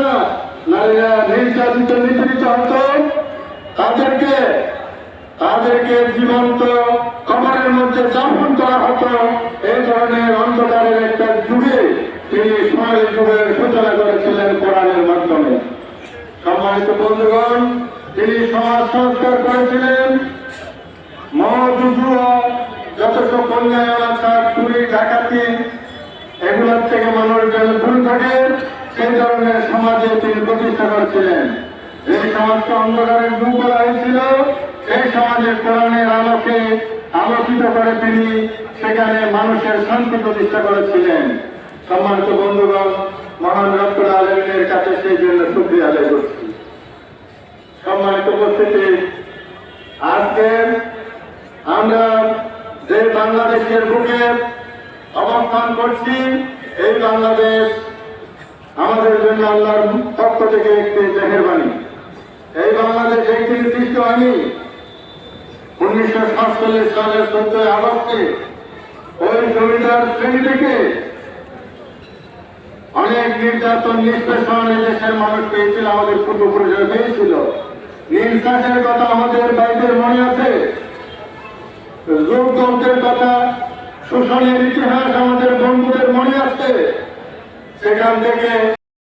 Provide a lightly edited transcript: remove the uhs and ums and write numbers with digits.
না, নারীরা নির্যাতিত নিপীড়িত হতো, তাদেরকে জীবন্ত কবরের মধ্যে দাফন করা হতো। এই ধরনের অন্ধকারের একটা যুগে তিনি সোনালী যুগের সূচনা করেছিলেন কোরআনের মাধ্যমে। সম্মানিত বন্ধুগণ, তিনি সমাজ সংস্কার করেছিলেন। মদ, জুয়া, যত সব অন্যায় অনাচার, চুরি, ডাকাতি, এগুলোর থেকে মানুষ যেন দূরে থাকে, সেই ধরনের সমাজে তিনি প্রতিষ্ঠা করেছিলেন। যে সমাজকে অন্ধকারের যুগ বলা হয়েছিল, সেই সমাজের কোরআনের আলোকে আলোকিত করে তিনি সেখানে মানুষের শান্তি প্রতিষ্ঠা করেছিলেন। সম্মানিত বন্ধুগণ, মহান রব্বুল আলামিনের কাছে সেই জন্য শুকরিয়া আদায় করছি। সম্মানিত উপস্থিতি, আজকে আমরা যে বাংলাদেশের বুকে অবস্থান করছি, এই বাংলাদেশ আমাদের জন্য আল্লাহর পক্ষ থেকে একটি মেহেরবানি। এই বাংলাদেশ একটি সৃষ্ট হয়নি 1947 সালের 14 আগস্টে ওই জমিদার শ্রেণী থেকে অনেক নির্যাতন নিষ্পেষণ দেশের মানুষ পেয়েছিল, আমাদের পূর্বপুরুষরা পেয়েছিল। নীল চাষের কথা আমাদের ভাইদের মনে আছে, যুগযন্ত্রের কথা, শোষণের ইতিহাস আমাদের বন্ধুদের মনে আছে। সেখান থেকে